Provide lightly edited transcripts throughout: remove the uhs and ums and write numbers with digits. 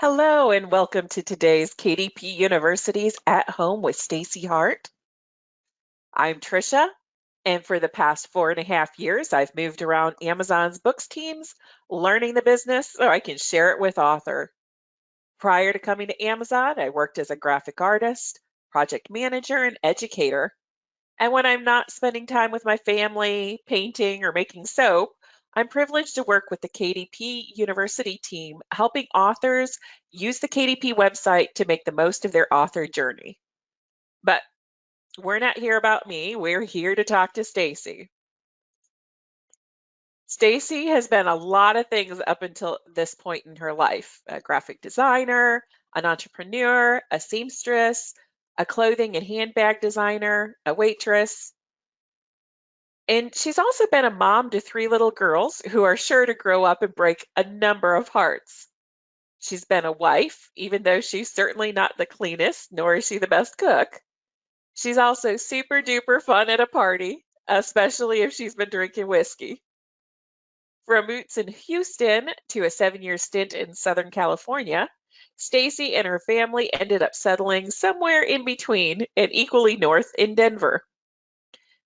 Hello and welcome to today's KDP University's At Home with Staci Hart. I'm Trisha, and for the past 4.5 years, I've moved around Amazon's books teams, learning the business so I can share it with author. Prior to coming to Amazon, I worked as a graphic artist, project manager, and educator. And when I'm not spending time with my family, painting, or making soap, I'm privileged to work with the KDP University team, helping authors use the KDP website to make the most of their author journey. But we're not here about me, we're here to talk to Stacy. Stacy has been a lot of things up until this point in her life: a graphic designer, an entrepreneur, a seamstress, a clothing and handbag designer, a waitress. And she's also been a mom to 3 little girls who are sure to grow up and break a number of hearts. She's been a wife, even though she's certainly not the cleanest, nor is she the best cook. She's also super duper fun at a party, especially if she's been drinking whiskey. From roots in Houston to a 7-year stint in Southern California, Stacy and her family ended up settling somewhere in between and equally north in Denver,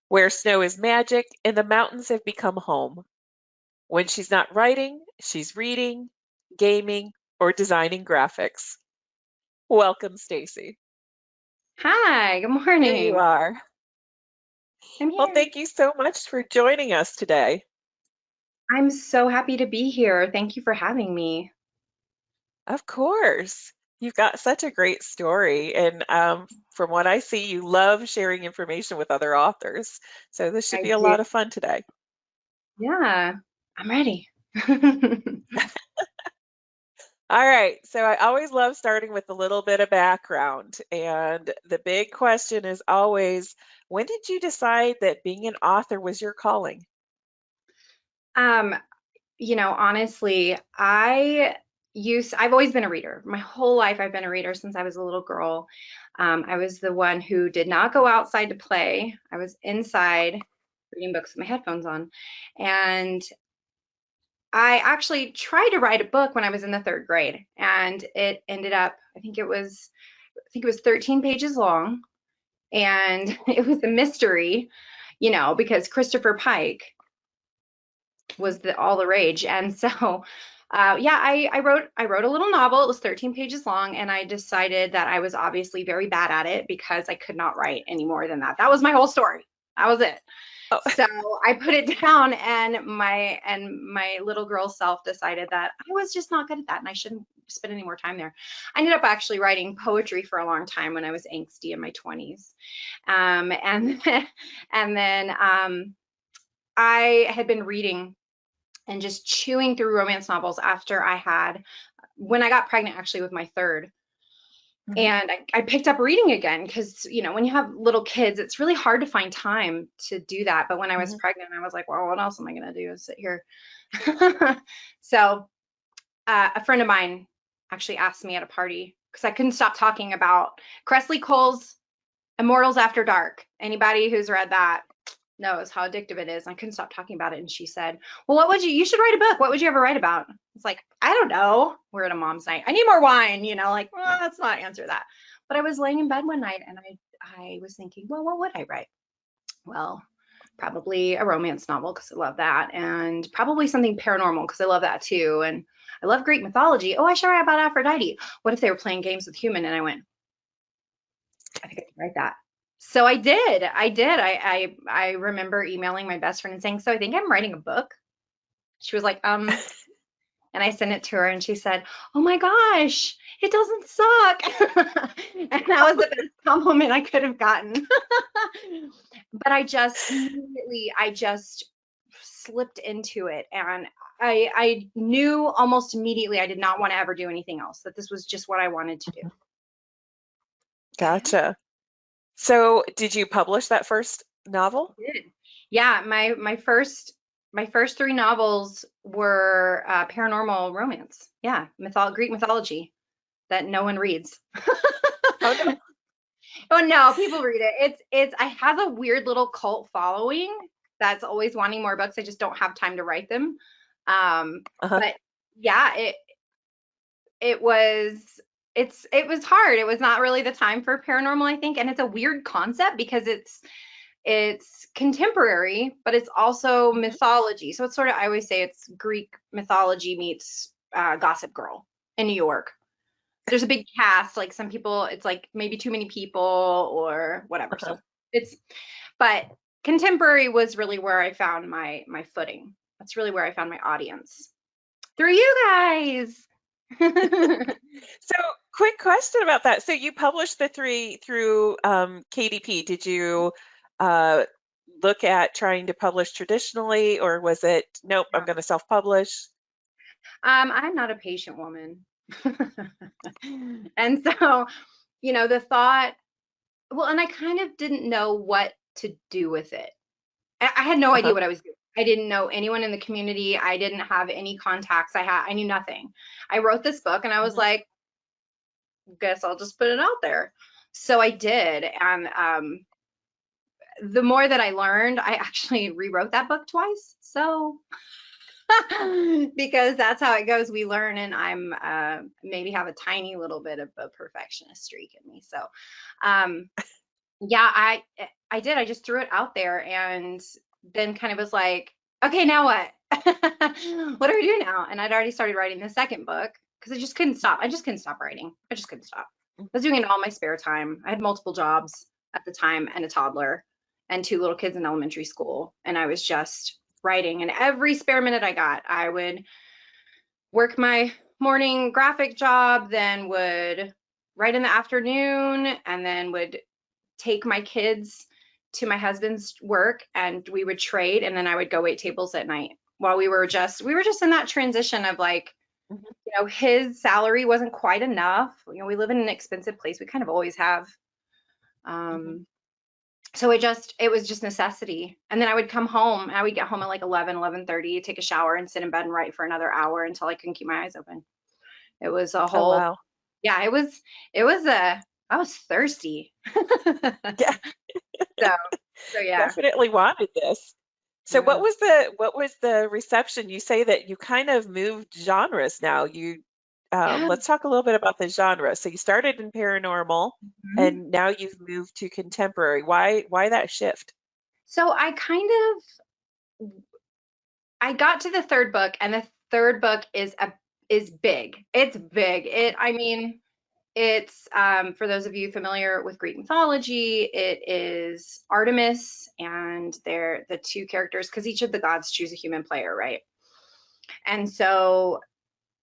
where snow is magic and the mountains have become home. When she's not writing, she's reading, gaming, or designing graphics. Welcome, Stacy. Hi, good Here you morning. are. I'm Well, here. thank you so much for joining us today. I'm so happy to be here. Thank you for having me. Of course. You've got such a great story, and from what I see, you love sharing information with other authors. So this should I be a do. lot of fun today. Yeah, I'm ready. All right, so I always love starting with a little bit of background. And the big question is always, when did you decide that being an author was your calling? Um, Honestly, I've always been a reader. My whole life I've been a reader since I was a little girl. I was the one who did not go outside to play. I was inside reading books with my headphones on. And I actually tried to write a book when I was in the third grade, and it ended up, I think it was 13 pages long, and it was a mystery, because Christopher Pike was all the rage. And so, yeah, I wrote a little novel. It was 13 pages long, and I decided that I was obviously very bad at it because I could not write any more than that. That was my whole story. That was it. Oh, So I put it down, and my little girl self decided that I was just not good at that, and I shouldn't spend any more time there. I ended up actually writing poetry for a long time when I was angsty in my 20s, and and then I had been reading and just chewing through romance novels after when I got pregnant, actually, with my third. mhm, And I picked up reading again because, when you have little kids, it's really hard to find time to do that. But when I was mhm. pregnant, I was like, well, what else am I going to do? Sit here. So a friend of mine actually asked me at a party because I couldn't stop talking about Cressley Cole's Immortals After Dark. Anybody who's read that knows how addictive it is. I couldn't stop talking about it. And she said, well, you should write a book. What would you ever write about? It's like, I don't know. We're at a mom's night. I need more wine, like, well, let's not answer that. But I was laying in bed one night, and I was thinking, well, what would I write? Well, probably a romance novel because I love that, and probably something paranormal because I love that too. And I love Greek mythology. Oh, I should write about Aphrodite. What if they were playing games with human? And I went, I think I can write that. So I did. I remember emailing my best friend and saying, "So I think I'm writing a book." She was like, and I sent it to her, and she said, "Oh my gosh, it doesn't suck." And that was the best compliment I could have gotten. But I just slipped into it, and I knew almost immediately I did not want to ever do anything else, that this was just what I wanted to do. Gotcha. So did you publish that first novel? Did. Yeah, my first three novels were paranormal romance. Yeah, Greek mythology that no one reads. Oh, no. Oh no, people read it. I have a weird little cult following that's always wanting more books. I just don't have time to write them. Uh-huh. But yeah, it was it was hard. It was not really the time for paranormal, I think, and it's a weird concept because it's contemporary, but it's also Mhm. mythology. So it's sort of, I always say it's Greek mythology meets Gossip Girl in New York. There's a big cast, like some people, it's like maybe too many people or whatever. Uh-huh. So it's, but contemporary was really where I found my footing. That's really where I found my audience through you guys. So, quick question about that. So, you published the three through KDP. Did you uh, look at trying to publish traditionally, or was it, nope, I'm going to self-publish? I'm not a patient woman. And so, the thought, well, and I kind of didn't know what to do with it. I had no idea Uh-huh. what I was doing. I didn't know anyone in the community. I didn't have any contacts. I knew nothing. I wrote this book and I was Mhm. like, guess I'll just put it out there. So I did. And the more that I learned, I actually rewrote that book twice. So because that's how it goes. We learn, and I'm maybe have a tiny little bit of a perfectionist streak in me. So, um, yeah, I did. I just threw it out there, and then kind of was like, okay, now what? What do we do now? And I'd already started writing the second book because I just couldn't stop. I just couldn't stop writing. I just couldn't stop. I was doing it in all my spare time. I had multiple jobs at the time and a toddler and two little kids in elementary school, and I was just writing. And every spare minute I got, I would work my morning graphic job, then would write in the afternoon, and then would take my kids to my husband's work and we would trade, and then I would go wait tables at night while we were just in that transition of like, Mhm. his salary wasn't quite enough. We live in an expensive place. We kind of always have. Mhm. Um, so it was just necessity. And then I would come home and I would get home at like 11:30, take a shower and sit in bed and write for another hour until I couldn't keep my eyes open. It was a Oh, whole, wow. yeah, it was I was thirsty. Yeah, So, so yeah. definitely wanted this. So, Yeah. what was the reception? You say that you kind of moved genres now. Yeah. Let's talk a little bit about the genre. So, you started in paranormal, Mhm. and now you've moved to contemporary. Why that shift? So I got to the third book, and the third book is big. It's big. I mean, it's for those of you familiar with Greek mythology, it is Artemis and they're the two characters because each of the gods choose a human player, right? And so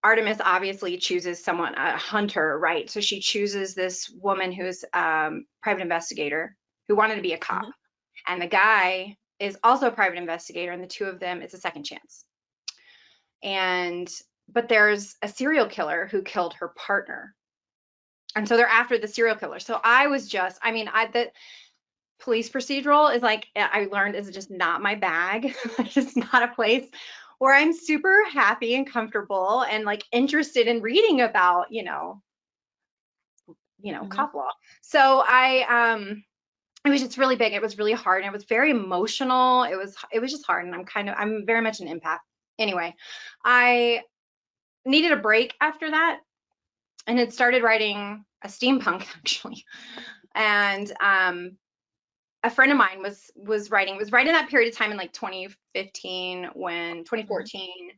Artemis obviously chooses someone, a hunter, right? So she chooses this woman who's private investigator who wanted to be a cop. Hmm. And the guy is also a private investigator, and the two of them, it's a second chance. And but there's a serial killer who killed her partner. And so they're after the serial killer. So I was just, I mean, the police procedural is like, I learned is just not my bag. It's just not a place where I'm super happy and comfortable and like interested in reading about, Hmm. cop law. So it was just really big. It was really hard and it was very emotional. It was just hard, and I'm very much an empath. Anyway, I needed a break after that and had started writing a steampunk actually. And a friend of mine was right in that period of time in like 2015 when Hmm. 2014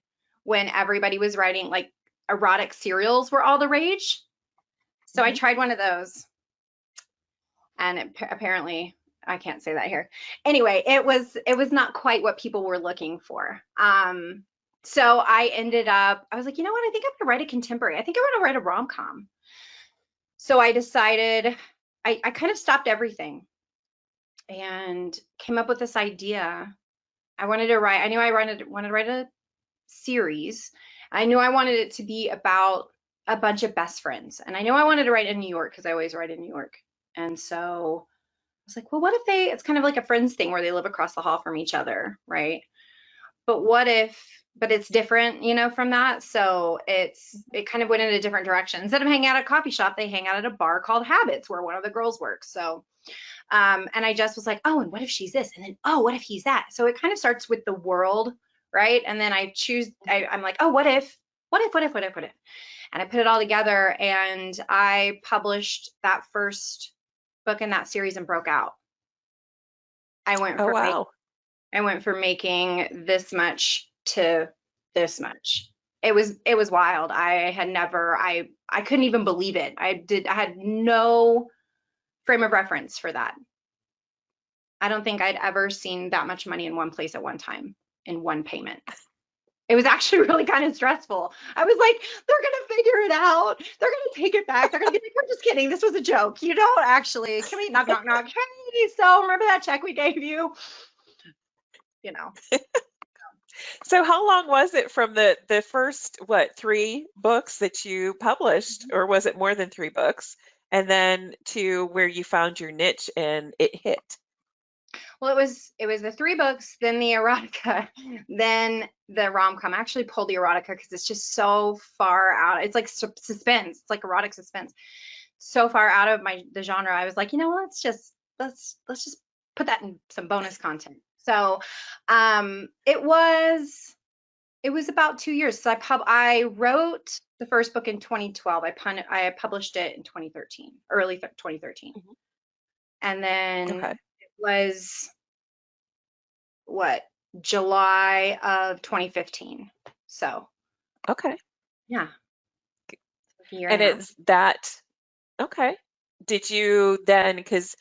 when everybody was writing like erotic serials were all the rage. So I Hmm. tried one of those, and apparently I can't say that here. Anyway, it was not quite what people were looking for. So I was like, you know what? I think I'm gonna write a contemporary. I think I'm gonna write a rom-com. So I decided I kind of stopped everything and came up with this idea. I knew wanted to write a series. I knew I wanted it to be about a bunch of best friends. And I knew I wanted to write in New York because I always write in New York. And so I was like, well, what if it's kind of like a friends thing where they live across the hall from each other, right? But but it's different, from that. So it kind of went in a different direction. Instead of hanging out at a coffee shop, they hang out at a bar called Habits where one of the girls works. So and I just was like, oh, and what if she's this? And then, oh, what if he's that? So it kind of starts with the world, right? And then I'm like, oh, what if what if? And I put it all together, and I published that first book in that series and broke out. I went Oh, from wow. making this much to this much. It was wild. I couldn't even believe it. I had no frame of reference for that. I don't think I'd ever seen that much money in one place at one time in one payment. It was actually really kind of stressful. I was like, they're going to figure it out. They're going to take it back. They're going to be like, I'm just kidding. This was a joke. You don't actually. Can we knock, knock, knock? Hey, so remember that check we gave you? You know. So how long was it from the first, what, 3 books that you published, or was it more than 3 books, and then to where you found your niche and it hit? Well, it was the 3 books, then the erotica, then the rom-com. I actually pulled the erotica because it's just so far out. It's like suspense. It's like erotic suspense. So far out of the genre. I was like, you know, let's just put that in some bonus content. So, it was about 2 years. So I wrote the first book in 2012. I published it in 2013, early 2013, Mhm. and then Okay. it was what, July of 2015. So Okay. yeah, a year and And a half. it's that, okay. Did you then, because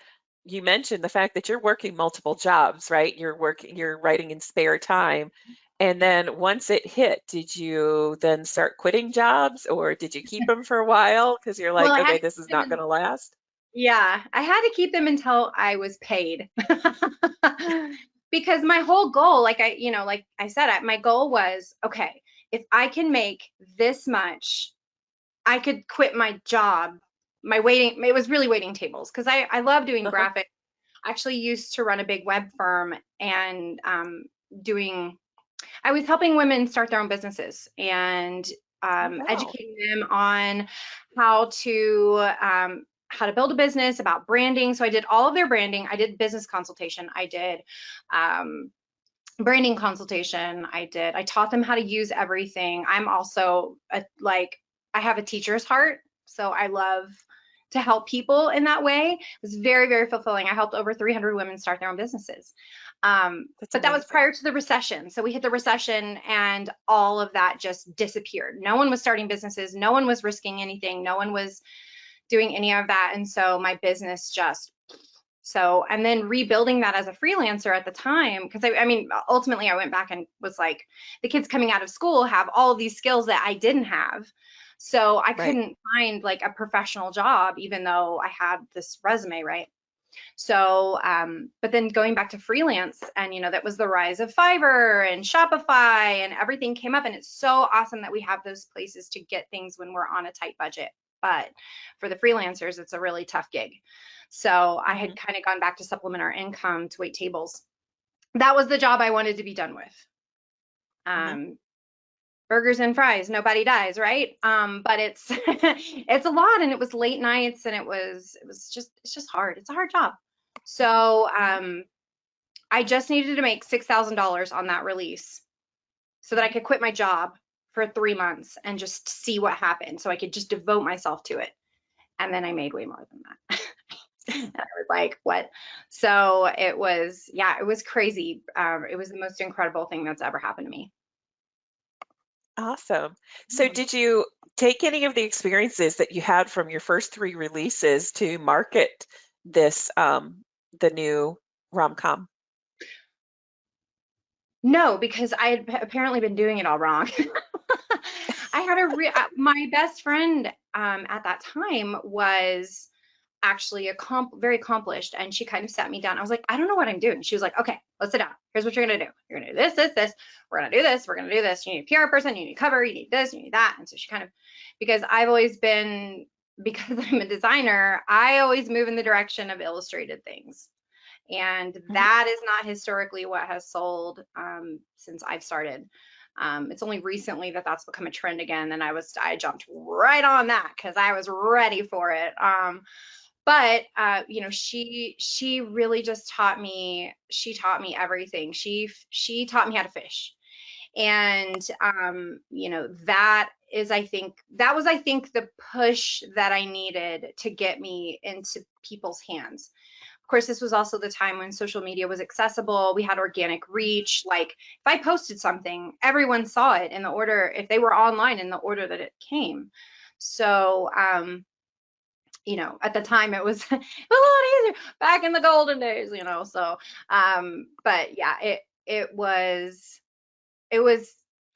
you mentioned the fact that you're working multiple jobs, right? You're writing in spare time. And then once it hit, did you then start quitting jobs, or did you keep them for a while because you're Well, like, I had okay, to this keep is them not going to last? yeah, I had to keep them until I was paid. Because my whole goal, like I said, my goal was, okay, if I can make this much, I could quit my job. It was really waiting tables because I love doing Uh-huh. graphic. I actually used to run a big web firm and doing I was helping women start their own businesses and Oh, wow. educating them on how to build a business, about branding. So I did all of their branding. I did business consultation. I did um, branding consultation. I taught them how to use everything. I'm also I have a teacher's heart, so I love to help people in that way. It was very, very fulfilling. I helped over 300 women start their own businesses. That's But that was amazing. prior to the recession. So we hit the recession and all of that just disappeared. No one was starting businesses. No one was risking anything. No one was doing any of that. And so my business just so, and then rebuilding that as a freelancer at the time, because I mean, ultimately I went back and was like, the kids coming out of school have all of these skills that I didn't have. So I Right. couldn't find like a professional job, even though I had this resume, right? So, but then going back to freelance, and that was the rise of Fiverr and Shopify, and everything came up. And it's so awesome that we have those places to get things when we're on a tight budget. But for the freelancers, it's a really tough gig. So I Hmm. had kind of gone back to supplement our income to wait tables. That was the job I wanted to be done with. Hmm. Um, Burgers and fries, nobody dies, right? But it's it's a lot, and it was late nights, and it's just hard. It's a hard job. So Hmm. I just needed to make $6,000 on that release so that I Hmm. could quit my job for 3 months and just see what happened. So I could just devote myself to it. And then I made way more than that. And I was like, what? So it was, yeah, it was crazy. It was the most incredible thing that's ever happened to me. Awesome. So did you take any of the experiences that you had from your first 3 releases to market this, the new rom-com? No, because I had apparently been doing it all wrong. I had my best friend at that time was actually very accomplished, and she kind of sat me down. I was like, I don't know what I'm doing. She was like, okay, let's sit down. Here's what you're gonna do. You're gonna do this, this, this. We're gonna do this. We're gonna do this. You need a PR person. You need cover. You need this. You need that. And so she kind of, because I've always been, because I'm a designer, I always move in the direction of illustrated things. And Mhm. that is not historically what has sold since I've started. It's only recently that that's become a trend again, and I jumped right on that because I was ready for it. But she really just taught me. She taught me everything. She taught me how to fish, and that is, I think, the push that I needed to get me into people's hands. Of course, this was also the time when social media was accessible. We had organic reach. Like if I posted something, everyone saw it in the order, if they were online, in the order that it came. So, you know, at the time it was a lot easier back in the golden days, you know. So, but yeah, it was,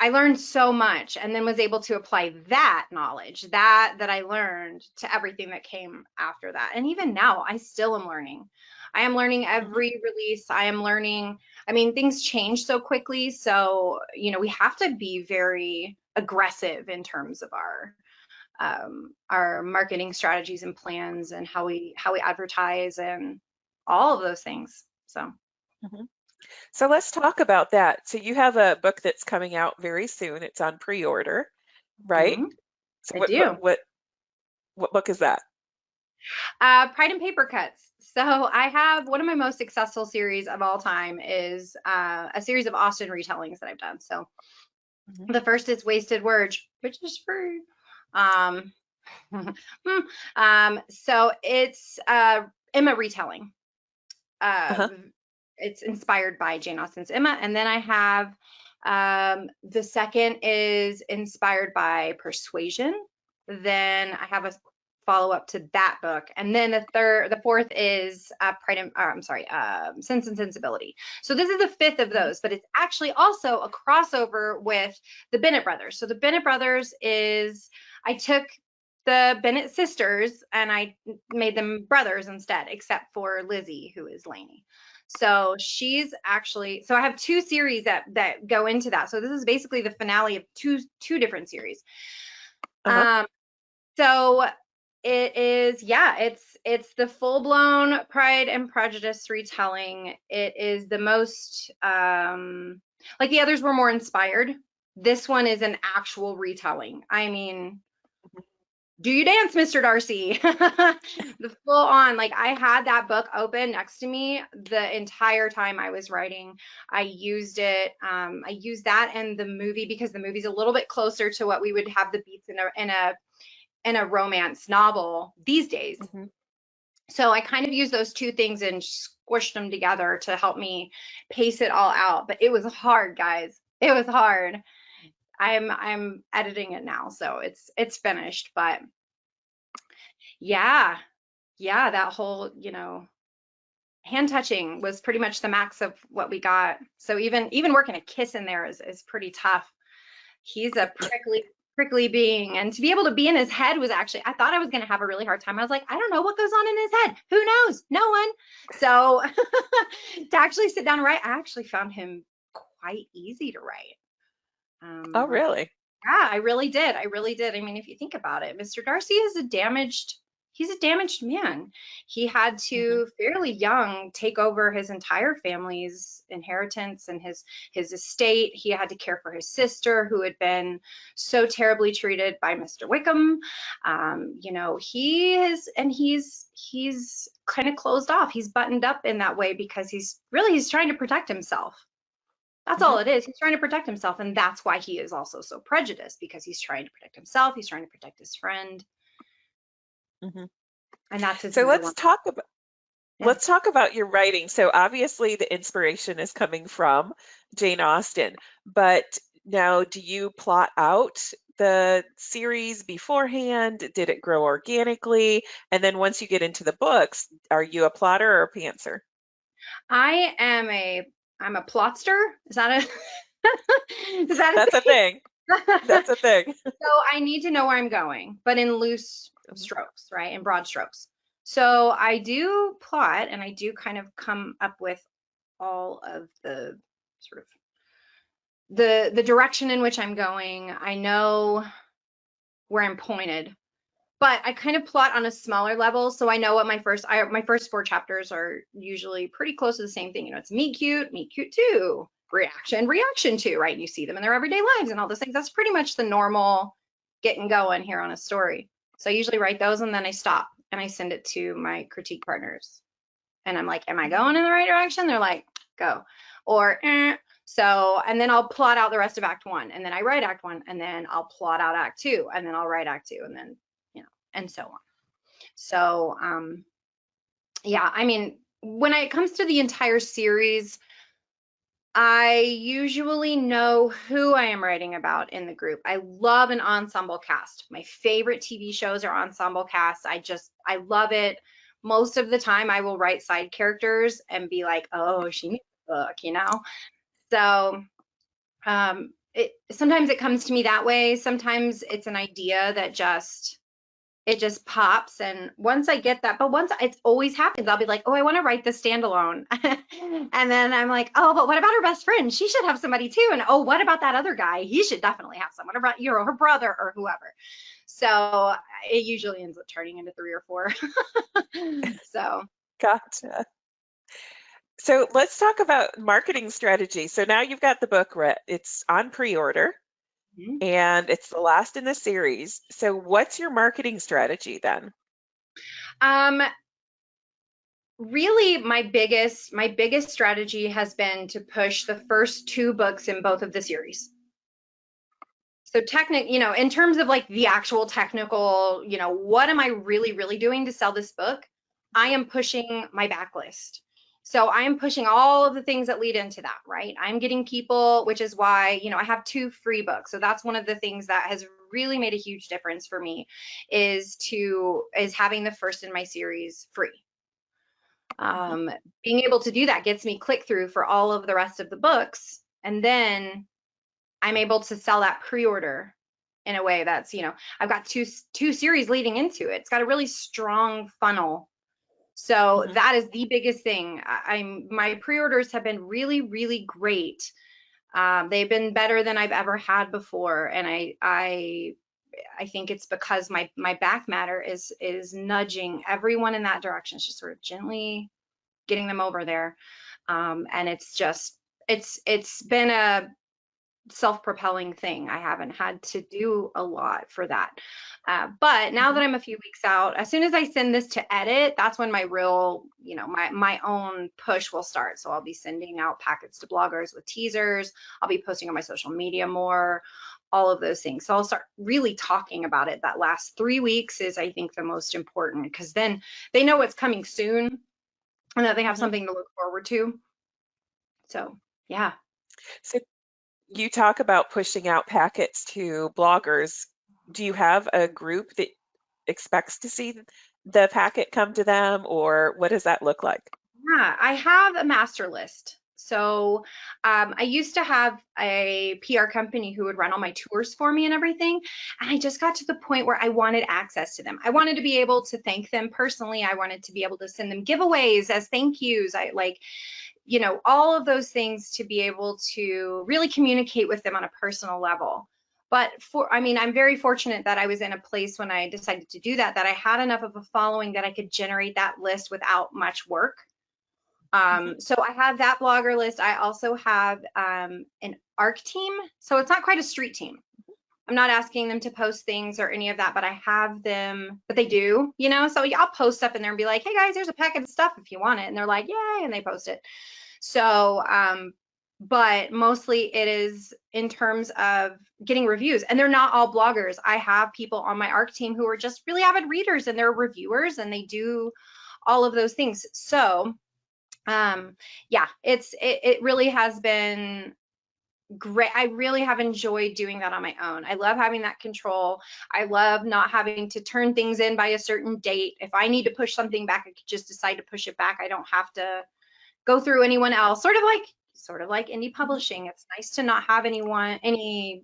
I learned so much, and then was able to apply that knowledge that I learned to everything that came after that. And even now, I still am learning. I am learning every release. I am learning. I mean, things change so quickly. So, you know, we have to be very aggressive in terms of our marketing strategies and plans, and how we advertise and all of those things. So. Mhm. So let's talk about that. So you have a book that's coming out very soon. It's on pre-order, right? Mhm, So I do. what book is that? Pride and Papercuts. So I have one of my most successful series of all time is a series of Austen retellings that I've done. So Mhm. the first is Wasted Words, which is free. Um, so it's Emma retelling. Uh, Uh-huh. it's inspired by Jane Austen's Emma. And then I have the second is inspired by Persuasion. Then I have a follow up to that book. And then the fourth is Sense and Sensibility. So this is the fifth of Mhm. those, but it's actually also a crossover with the Bennett brothers. So the Bennett brothers is, I took the Bennett sisters and I made them brothers instead, except for Lizzie, who is Lainey. So she's actually, so I have two series that go into that. So this is basically the finale of two different series. Uh-huh. Um, so it is, yeah, it's the full-blown Pride and Prejudice retelling. It is the most like the others were more inspired. This one is an actual retelling. I mean, do you dance, Mr. Darcy? The full on, like I had that book open next to me the entire time I was writing. I used it. I used that and the movie because the movie's a little bit closer to what we would have the beats in a romance novel these days. Mhm. So I kind of used those two things and squished them together to help me pace it all out. But it was hard, guys. It was hard. I'm editing it now, so it's finished. But yeah, yeah, that whole, you know, hand touching was pretty much the max of what we got. So even working a kiss in there is pretty tough. He's a prickly being, and to be able to be in his head was actually, I thought I was going to have a really hard time. I was like, I don't know what goes on in his head. Who knows? No one. So to actually sit down and write, I actually found him quite easy to write. Oh, Like, really? yeah, I really did. I really did. I mean, if you think about it, Mr. Darcy is he's a damaged man. He had Mhm. to fairly young take over his entire family's inheritance and his estate. He had to care for his sister who had been so terribly treated by Mr. Wickham. You know, he's kind of closed off. He's buttoned up in that way because he's trying to protect himself. That's Mhm. all it is. He's trying to protect himself. And that's why he is also so prejudiced, because he's trying to protect himself. He's trying to protect his friend. Mhm. And that's his So number one. Yeah. let's talk about your writing. So obviously the inspiration is coming from Jane Austen, but now do you plot out the series beforehand? Did it grow organically? And then once you get into the books, are you a plotter or a pantser? I'm a plotster. Is that a is that a That's a thing? thing. That's a thing. So I need to know where I'm going, but in loose Mhm. strokes, right? In broad strokes. So I do plot and I do kind of come up with all of the sort of the direction in which I'm going. I know where I'm pointed, but I kind of plot on a smaller level. So I know what my first four chapters are usually pretty close to the same thing. You know, it's meet cute two, reaction two, right? You see them in their everyday lives and all those things. That's pretty much the normal getting going here on a story. So I usually write those and then I stop and I send it to my critique partners. And I'm like, am I Mhm. going in the right direction? They're like, go. Or So, and then I'll plot out the rest of Act 1, and then I write Act 1, and then I'll plot out Act 2, and then I'll write Act 2, and then, and so on. So, yeah, I mean, when it comes to the entire series, I usually know who I am writing about in the group. I love an ensemble cast. My favorite TV shows are ensemble casts. I love it. Most of the time I will write side characters and be like, oh, she needs a book. So sometimes it comes to me that way. Sometimes it's an idea that it just pops. And once I get that, but once it always happens, I'll be like, oh, I want to write this standalone. And then I'm like, oh, but what about her best friend? She should have somebody too. And oh, what about that other guy? He should definitely have someone, about her brother or whoever. So it usually ends up turning into 3 or 4. So Gotcha. So let's talk about marketing strategy. So now you've got the book read. It's on pre-order and it's the last in the series. So what's your marketing strategy then? Really my biggest strategy has been to push the first 2 books in both of the series. So in terms of like the actual technical, what am I really doing to sell this book? I am pushing my backlist. So I am pushing all of the things that lead into that, right? I'm getting people, which is why, I have 2 free books. So that's one of the things that has really made a huge difference for me is having the first in my series free. Being able to do that gets me click through for all of the rest of the books. And then I'm able to sell that pre-order in a way that's, I've got two series leading into it. It's got a really strong funnel. So that is the biggest thing. My pre-orders have been really great. They've been better than I've ever had before. And I think it's because my back matter is nudging everyone in that direction. It's just sort of gently getting them over there. And it's been a self-propelling thing. I haven't had to do a lot for that. But now that I'm a few weeks out, as soon as I send this to edit, that's when my real, my own push will start. So I'll be sending out packets to bloggers with teasers. I'll be posting on my social media more, all of those things. So I'll start really talking about it. That last 3 weeks is, I think, the most important, because then they know it's coming soon and that they have something to look forward to. So, yeah. So you talk about pushing out packets to bloggers. Do you have a group that expects to see the packet come to them, or what does that look like? Yeah, I have a master list. So I used to have a PR company who would run all my tours for me and everything. And I just got to the point where I wanted access to them. I wanted to be able to thank them personally. I wanted to be able to send them giveaways as thank yous. I like, all of those things, to be able to really communicate with them on a personal level. But I'm very fortunate that I was in a place when I decided to do that I had enough of a following that I could generate that list without much work. So I have that blogger list. I also have an ARC team. So it's not quite a street team. I'm not asking them to post things or any of that, but I have them, but they do, so I'll post stuff in there and be like, hey guys, there's a packet of stuff if you want it. And they're like, yay, and they post it. So, but mostly it is in terms of getting reviews, and they're not all bloggers. I have people on my ARC team who are just really avid readers, and they're reviewers, and they do all of those things. So, yeah, it really has been great. I really have enjoyed doing that on my own. I love having that control. I love not having to turn things in by a certain date. If I need to push something back, I could just decide to push it back. I don't have to go through anyone else. Sort of like indie publishing. It's nice to not have any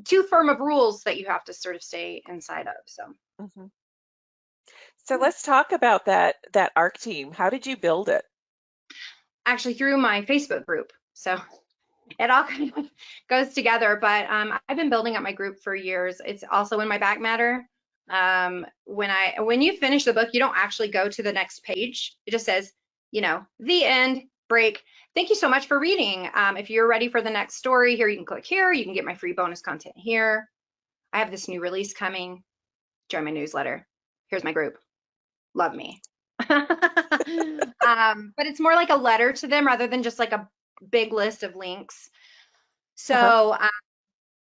too firm of rules that you have to sort of stay inside of. So. So let's talk about that ARC team. How did you build it? Actually, through my Facebook group. So it all kind of goes together. But I've been building up my group for years. It's also in my back matter. When you finish the book, you don't actually go to the next page. It just says, the end, break. Thank you so much for reading. If you're ready for the next story, here you can click here. You can get my free bonus content here. I have this new release coming. Join my newsletter. Here's my group. Love me. But it's more like a letter to them rather than just like a big list of links. Uh-huh. So,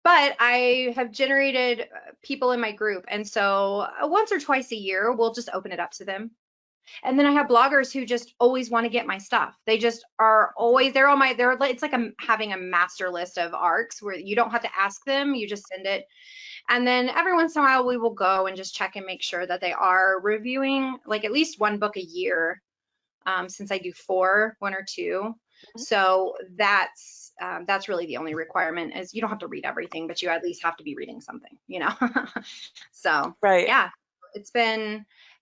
but I have generated people in my group. And so once or twice a year, we'll just open it up to them. And then I have bloggers who just always want to get my stuff. They just are always, it's like having a master list of ARCs where you don't have to ask them, you just send it. And then every once in a while we will go and just check and make sure that they are reviewing like at least one book a year, since I do 1 or 2. So that's really the only requirement is you don't have to read everything, but you at least have to be reading something, you know? So Right. yeah,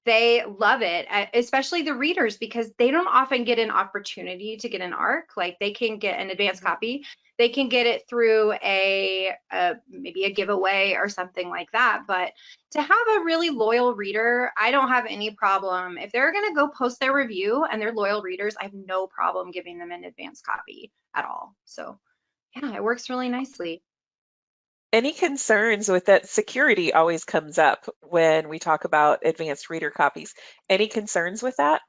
they love it, especially the readers, because they don't often get an opportunity to get an ARC. Like they can get an advanced Mhm. copy. They can get it through maybe a giveaway or something like that. But to have a really loyal reader, I don't have any problem. If they're going to go post their review and they're loyal readers, I have no problem giving them an advanced copy at all. So yeah, it works really nicely. Any concerns with that? Security always comes up when we talk about advanced reader copies. Any concerns with that?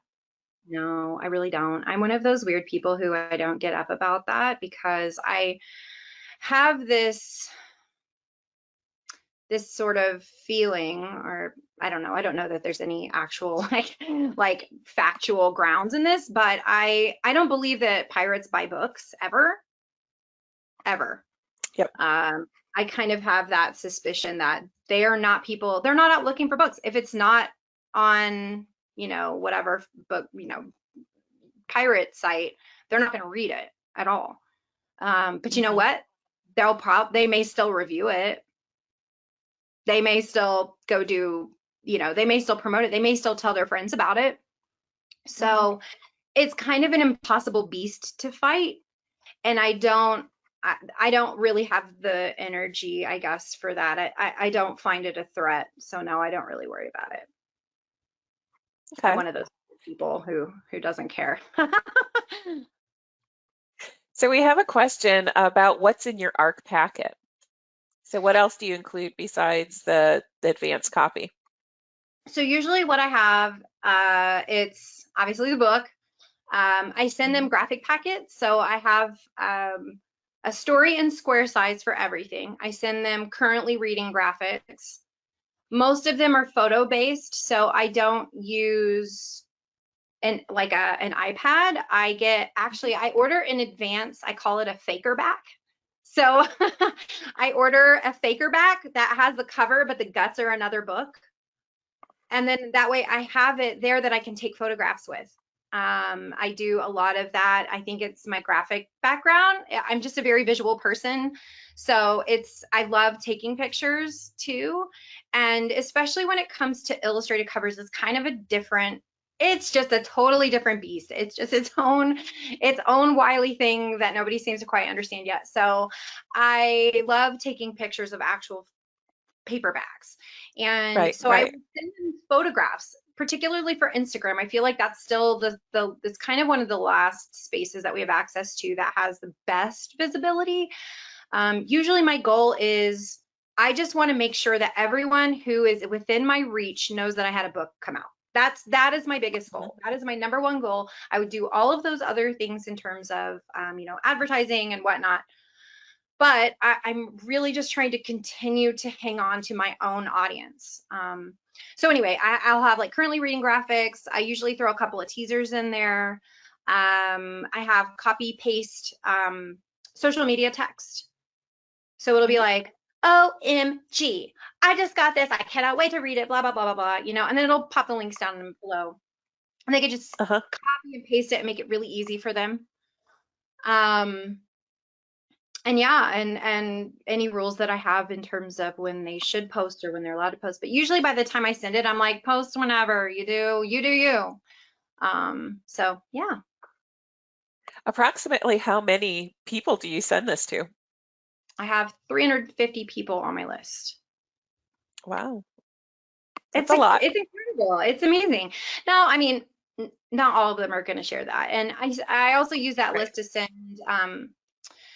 No, I really don't. I'm one of those weird people who I don't get up about that because I have this sort of feeling, or I don't know that there's any actual like factual grounds in this, but I don't believe that pirates buy books ever. Yep. I kind of have that suspicion that they are not people, they're not out looking for books. If it's not on, whatever book, pirate site, they're not going to read it at all. But you know Mhm. what? They may still review it. They may still go do, they may still promote it. They may still tell their friends about it. Mhm. So it's kind of an impossible beast to fight. And I don't really have the energy, I guess, for that. I don't find it a threat. So no, I don't really worry about it. I'm Okay. one of those people who doesn't care. So we have a question about what's in your ARC packet. So what else do you include besides the advanced copy? So usually what I have, it's obviously the book. I send them Mhm. graphic packets. So I have a story in square size for everything. I send them currently reading graphics. Most of them are photo based, so I don't use an iPad. I order in advance. I call it a faker back. So I order a faker back that has the cover, but the guts are another book. And then that way I have it there that I can take photographs with. I do a lot of that. I think it's my graphic background. I'm just a very visual person. So I love taking pictures too. And especially when it comes to illustrated covers, it's just a totally different beast. It's just its own wily thing that nobody seems to quite understand yet. So I love taking pictures of actual paperbacks. And Right, so I right. would send them photographs, particularly for Instagram. I feel like that's still it's kind of one of the last spaces that we have access to that has the best visibility. Usually my goal is I just want to make sure that everyone who is within my reach knows that I had a book come out. That is my biggest Mhm. goal. That is my number one goal. I would do all of those other things in terms of advertising and whatnot, but I'm really just trying to continue to hang on to my own audience. So anyway, I'll have like currently reading graphics. I usually throw a couple of teasers in there. I have copy paste social media text. So it'll be Mhm. like, OMG, I just got this. I cannot wait to read it, blah, blah, blah, blah, blah, and then it'll pop the links down below. And they can just Uh-huh. copy and paste it and make it really easy for them. Um, and yeah, and any rules that I have in terms of when they should post or when they're allowed to post. But usually by the time I send it, I'm like, post whenever you do you. So yeah, Approximately how many people do you send this to? I have 350 people on my list. Wow, that's It's a lot. it's incredible. It's amazing. Now, I mean, not all of them are going to share that, and I also use that Right. list to send.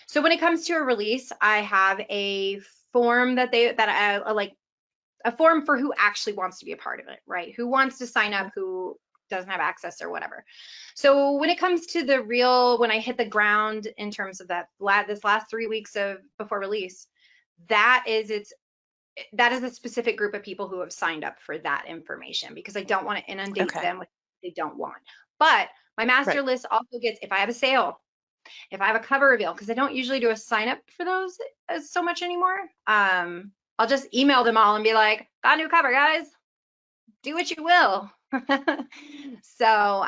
So when it comes to a release, I have a form that I like a form for who actually wants to be a part of it, right? Who wants to sign up, Mhm. who doesn't have access or whatever. So when it comes to the real, when I hit the ground in terms of this last 3 weeks of before release, that is a specific group of people who have signed up for that information, because I don't want to inundate Okay. them with what they don't want. But my master Right. list also gets, if I have a sale, if I have a cover reveal, because I don't usually do a sign up for those so much anymore. I'll just email them all and be like, got a new cover, guys. Do what you will. So,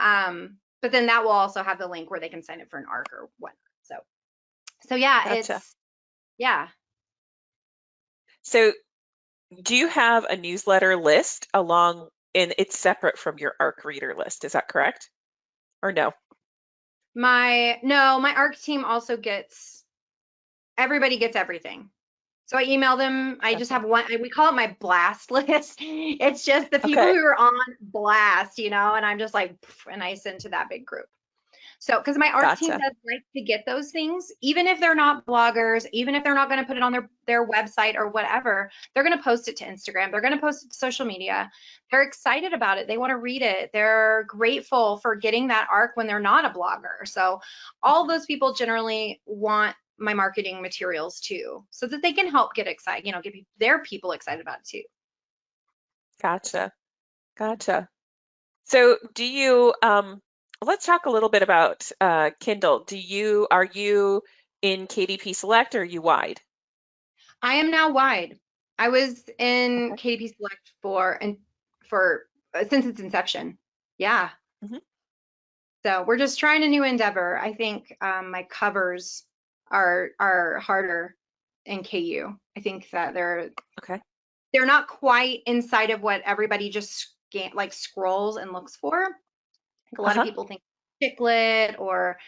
but then that will also have the link where they can sign up for an ARC or whatnot. So yeah, Gotcha. yeah. So do you have a newsletter list and it's separate from your ARC reader list? Is that correct? Or no? My ARC team also everybody gets everything. So I email them. I just Gotcha. have one, we call it my blast list. It's just the people Okay. who are on blast, and I'm just like, and I send to that big group. So, because my ARC team Gotcha. does like to get those things, even if they're not bloggers, even if they're not going to put it on their website or whatever, they're going to post it to Instagram. They're going to post it to social media. They're excited about it. They want to read it. They're grateful for getting that ARC when they're not a blogger. So all those people generally want my marketing materials too, so that they can help get excited, get their people excited about it too. Gotcha. Gotcha. So let's talk a little bit about Kindle. Are you in KDP Select or are you wide? I am now wide. I was in Okay. KDP Select for since its inception. Yeah. Hmm. So we're just trying a new endeavor. I think my covers are harder in KU. I think that Okay. they're not quite inside of what everybody just scrolls and looks for. I think a lot of Uh-huh. people think chiclet or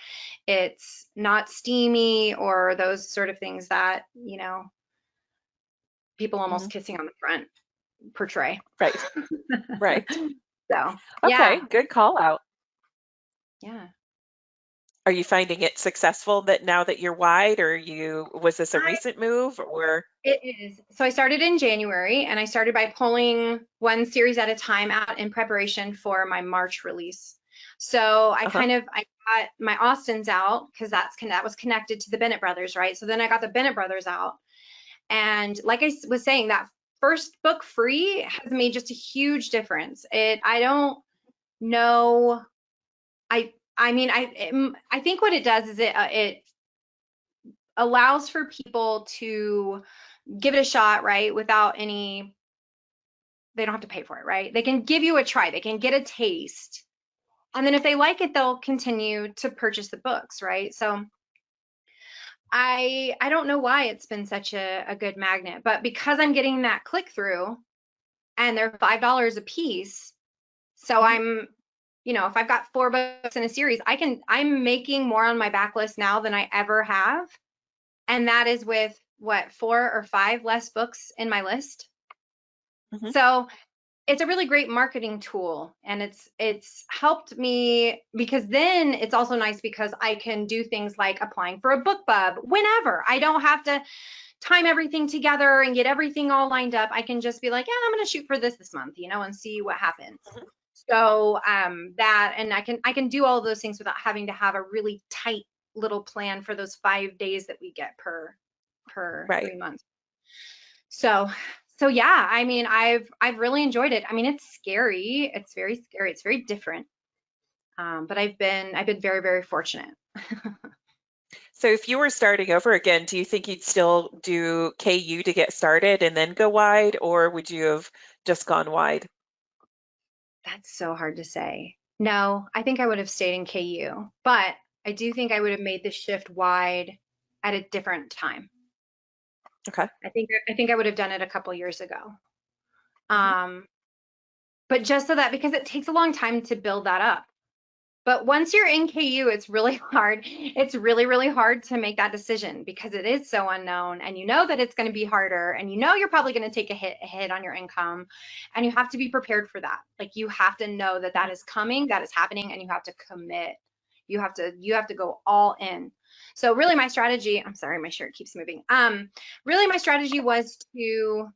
it's not steamy or those sort of things that, people Hmm. almost kissing on the front portray. Right. Right. So Okay. yeah, Good call out. yeah. Are you finding it successful that now that you're wide, or was this a I recent move or? It is. So I started in January, and I started by pulling one series at a time out in preparation for my March release. So I Uh-huh. I got my Austins out because that was connected to the Bennett brothers, right? So then I got the Bennett brothers out, and like I was saying, that first book free has made just a huge difference. I don't know. I mean, I think what it does is it allows for people to give it a shot, right? They don't have to pay for it, right? They can give you a try, they can get a taste. And then if they like it, they'll continue to purchase the books, right? So I don't know why it's been such a good magnet, but because I'm getting that click through and they're $5 a piece, so Hmm. if I've got 4 books in a series, I'm making more on my backlist now than I ever have. And that is with what, 4 or 5 less books in my list. Hmm. So it's a really great marketing tool, and it's helped me, because then it's also nice because I can do things like applying for a book bub whenever. I don't have to time everything together and get everything all lined up. I can just be like, yeah, I'm going to shoot for this month, and see what happens. So that, and I can do all of those things without having to have a really tight little plan for those 5 days that we get per Right. 3 months. So yeah, I mean, I've really enjoyed it. I mean, it's scary. It's very scary. It's very different. But I've been very, very fortunate. So if you were starting over again, do you think you'd still do KU to get started and then go wide, or would you have just gone wide? That's so hard to say. No, I think I would have stayed in KU, but I do think I would have made the shift wide at a different time. Okay. I think I would have done it a couple years ago. Hmm. Um, but just so that, because it takes a long time to build that up. But once you're in KU, it's really hard. It's really, really hard to make that decision because it is so unknown, and you know that it's going to be harder, and you're probably going to take a hit on your income, and you have to be prepared for that. Like, you have to know that that is coming, that is happening, and you have to commit. You have to go all in. So really my strategy, I'm sorry, my shirt keeps moving. Really my strategy was to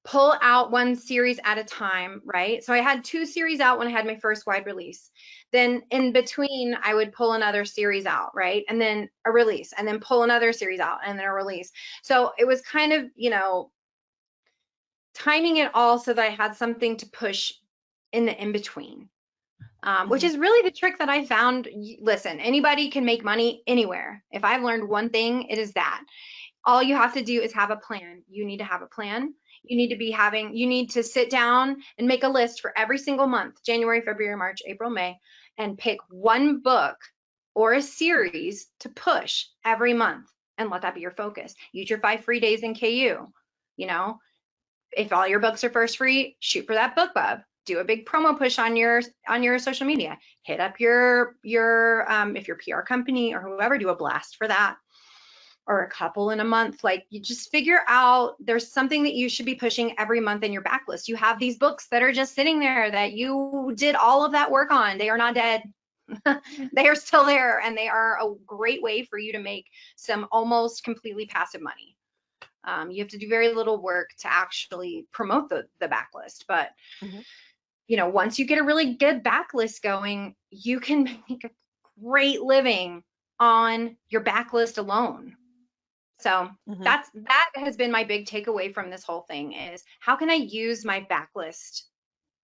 pull out one series at a time, right? So I had 2 series out when I had my first wide release. Then in between, I would pull another series out, right? And then a release, and then pull another series out, and then a release. So it was kind of, timing it all so that I had something to push in the in between. Which Mhm. is really the trick that I found. Listen, anybody can make money anywhere. If I've learned one thing, it is that all you have to do is have a plan. You need to have a plan. You need to sit down and make a list for every single month, January, February, March, April, May, and pick one book or a series to push every month and let that be your focus. Use your 5 free days in KU. You know, if all your books are first free, shoot for that book bub. Do a big promo push on your social media. Hit up your if your PR company or whoever, do a blast for that, or a couple in a month. Like, you just figure out there's something that you should be pushing every month in your backlist. You have these books that are just sitting there that you did all of that work on. They are not dead. They are still there, and they are a great way for you to make some almost completely passive money. You have to do very little work to actually promote the backlist, but Mhm. once you get a really good backlist going, you can make a great living on your backlist alone. So Mhm. that has been my big takeaway from this whole thing, is how can I use my backlist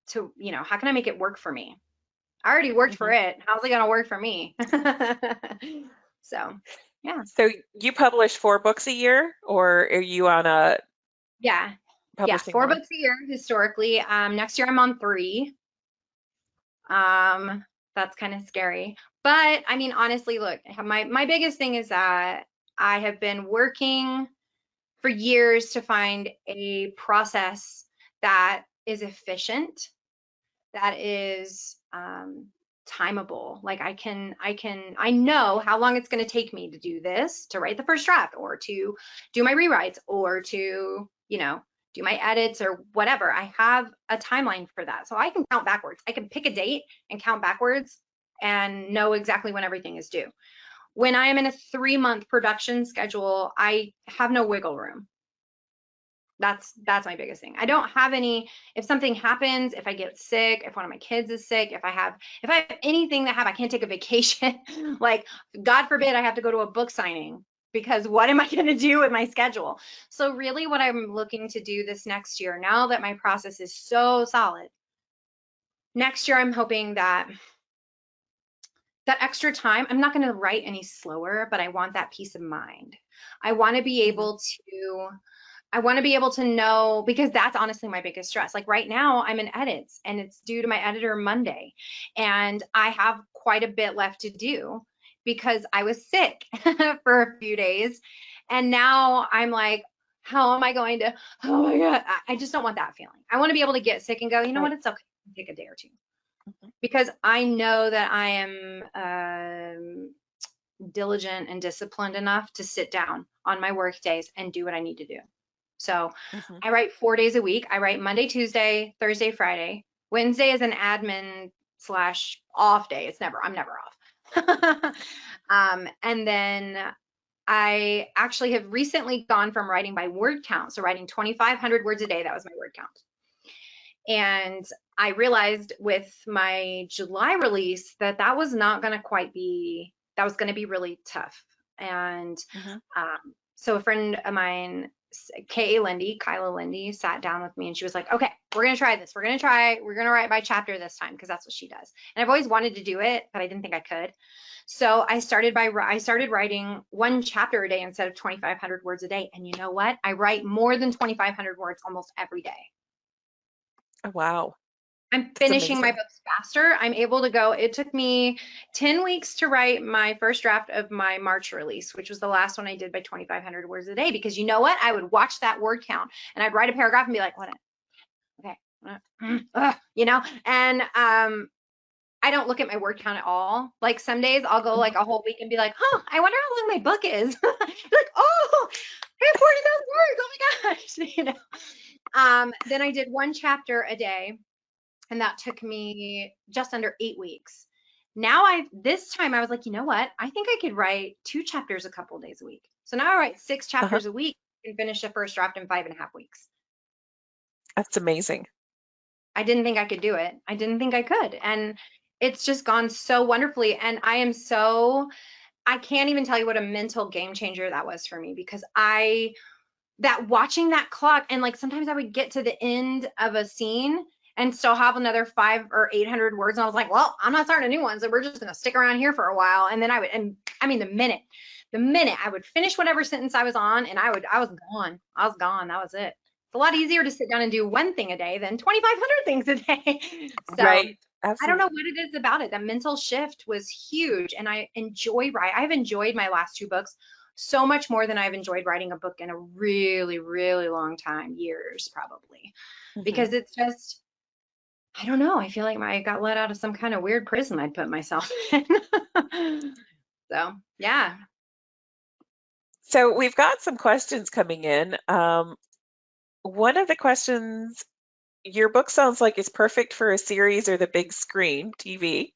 to, how can I make it work for me? I already worked for Mhm. it. How's it going to work for me? So, yeah. So you publish 4 books a year, or are you on a Yeah. Yeah, publishing 4 more? books a year historically. Next year I'm on 3. Um, that's kind of scary. But I mean, honestly, look, my biggest thing is that I have been working for years to find a process that is efficient, that is timeable. Like, I know how long it's going to take me to do this, to write the first draft, or to do my rewrites, or to, do my edits or whatever. I have a timeline for that. So I can count backwards. I can pick a date and count backwards and know exactly when everything is due. When I am in a 3-month production schedule, I have no wiggle room. That's my biggest thing. I don't have any. If something happens, if I get sick, if one of my kids is sick, if I have anything that I can't take a vacation. Like, God forbid I have to go to a book signing, because what am I going to do with my schedule? So really what I'm looking to do this next year, now that my process is so solid, next year I'm hoping that that extra time, I'm not going to write any slower, but I want that peace of mind. I want to be Mhm. able to I want to be able to know, because that's honestly my biggest stress. Like, right now I'm in edits and it's due to my editor Monday, and I have quite a bit left to do because I was sick for a few days. And now I'm like, how am I going to, oh my God, I just don't want that feeling. I want to be able to get sick and go, you know what, Right. it's okay. Take a day or two, Mhm. because I know that I am diligent and disciplined enough to sit down on my work days and do what I need to do. So Mhm. I write 4 days a week. I write Monday, Tuesday, Thursday, Friday. Wednesday is an admin slash off day. I'm never off. And then I actually have recently gone from writing by word count, so writing 2,500 words a day. That was my word count. And I realized with my July release that that was not going to quite be, that was going to be really tough. And Mhm. so a friend of mine, Kyla Lindy, sat down with me and she was like, okay, we're going to try this. We're going to write by chapter this time, because that's what she does. And I've always wanted to do it, but I didn't think I could. So I started writing 1 chapter a day instead of 2,500 words a day. And you know what? I write more than 2,500 words almost every day. Oh, wow. I'm That's finishing my amazing. books faster. I'm able to go. It took me 10 weeks to write my first draft of my March release, which was the last one I did by 2,500 words a day. Because you know what? I would watch that word count and I'd write a paragraph and be like, what? Okay. And I don't look at my word count at all. Like, some days I'll go Mhm. like a whole week and be like, huh, I wonder how long my book is. Like, oh, I have 40,000 words. Oh my gosh. Then I did 1 chapter a day, and that took me just under 8 weeks. Now this time I was like, you know what? I think I could write 2 chapters a couple days a week. So now I write 6 Uh-huh. chapters a week and finish the first draft in 5.5 weeks. That's amazing. I didn't think I could do it. I didn't think I could. And it's just gone so wonderfully. And I can't even tell you what a mental game changer that was for me, because that watching that clock, and like sometimes I would get to the end of a scene and still have another 500 or 800 words. And I was like, well, I'm not starting a new one. So we're just going to stick around here for a while. And then I mean, the minute I would finish whatever sentence I was on, and I was gone. I was gone. That was it. It's a lot easier to sit down and do one thing a day than 2,500 things a day. So Right. I don't know Absolutely. what it is about it. The mental shift was huge, and I enjoy writing. I've enjoyed my last two books so much more than I've enjoyed writing a book in a really, really long time, years probably, Hmm. because it's just, I don't know. I feel like I got let out of some kind of weird prison I'd put myself in. So yeah. So we've got some questions coming in. One of the questions, your book sounds like it's perfect for a series or the big screen, TV.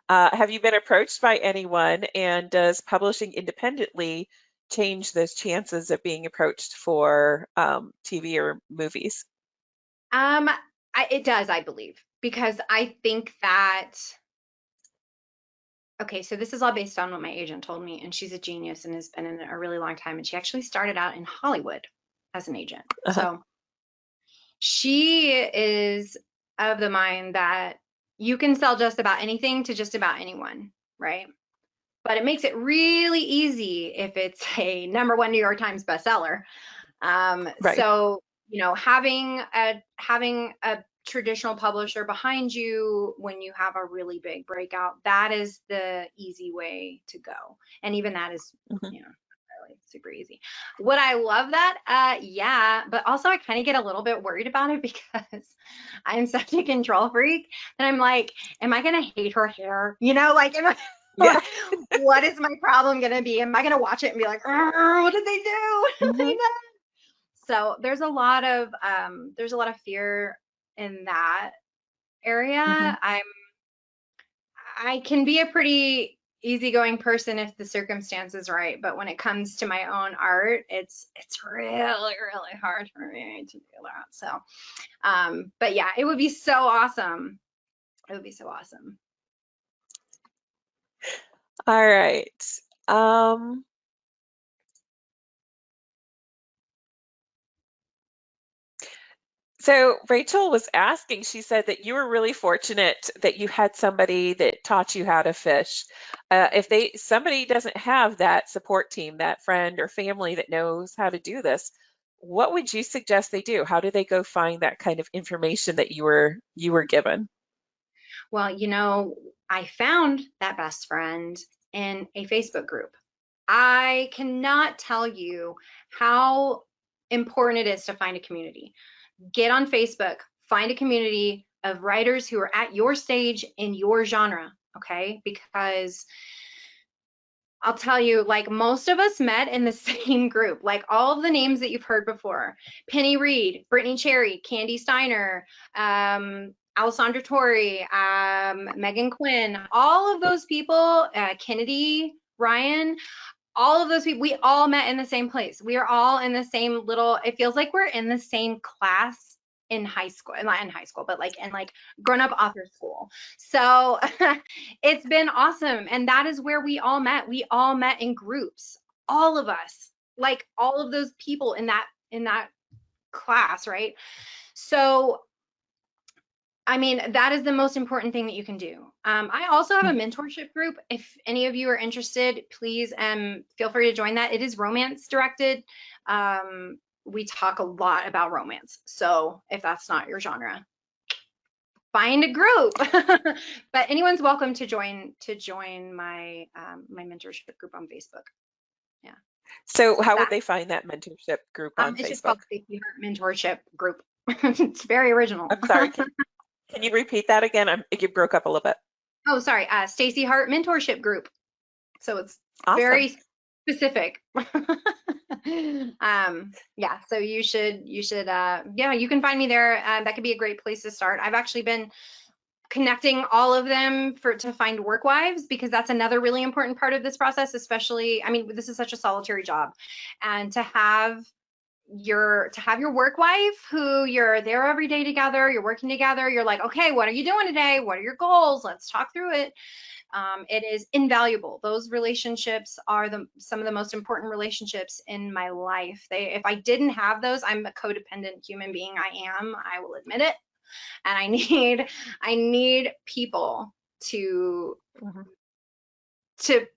Have you been approached by anyone, and does publishing independently change those chances of being approached for TV or movies? Um, it does, I believe, because I think that, okay, so this is all based on what my agent told me, and she's a genius and has been in it a really long time. And she actually started out in Hollywood as an agent. Uh-huh. So she is of the mind that you can sell just about anything to just about anyone, right? But it makes it really easy if it's a #1 New York Times bestseller. Right. So, having a traditional publisher behind you when you have a really big breakout, that is the easy way to go. And even that is, Hmm. really super easy. Would I love that? Yeah, but also I kind of get a little bit worried about it because I'm such a control freak that I'm like, am I gonna hate her hair? Like, Yeah. what is my problem gonna be? Am I gonna watch it and be like, what did they do? What did they Hmm. do? So there's a lot of fear in that area. Hmm. I can be a pretty easygoing person if the circumstance is right, but when it comes to my own art, it's really, really hard for me to do that. So but yeah, it would be so awesome. It would be so awesome. All right. Um, So Rachel was asking, she said that you were really fortunate that you had somebody that taught you how to fish. If somebody doesn't have that support team, that friend or family that knows how to do this, what would you suggest they do? How do they go find that kind of information that you were given? Well, I found that best friend in a Facebook group. I cannot tell you how important it is to find a community. Get on Facebook, find a community of writers who are at your stage in your genre, okay? Because I'll tell you, like, most of us met in the same group, like all of the names that you've heard before: Penny Reed, Brittany Cherry, Candy Steiner, Alessandra Torrey, Megan Quinn, all of those people, Kennedy, Ryan, all of those people, we all met in the same place. We are all in the same little, it feels like we're in the same class in high school, not in high school, but like in like grown-up author school. So it's been awesome. And that is where we all met. We all met in groups, all of us, like all of those people in that class, right? So I mean, that is the most important thing that you can do. I also have a mentorship group. If any of you are interested, please feel free to join that. It is romance directed. We talk a lot about romance. So if that's not your genre, find a group. But anyone's welcome to join my mentorship group on Facebook. Yeah, So how would that they find that mentorship group on it's just Facebook? called Staci Hart Mentorship Group. It's very original. I'm sorry, can you repeat that again? You broke up a little bit. Oh, sorry, Staci Hart Mentorship Group. So it's Awesome. very specific. Yeah, so yeah, you can find me there. That could be a great place to start. I've actually been connecting all of them to find work wives, because that's another really important part of this process, especially, I mean, this is such a solitary job, and to have to have your work wife who you're there every day together, you're working together, you're like, okay, what are you doing today? What are your goals? Let's talk through it. It is invaluable. Those relationships are some of the most important relationships in my life. If I didn't have those, I'm a codependent human being. I will admit it. And I need people to Mhm.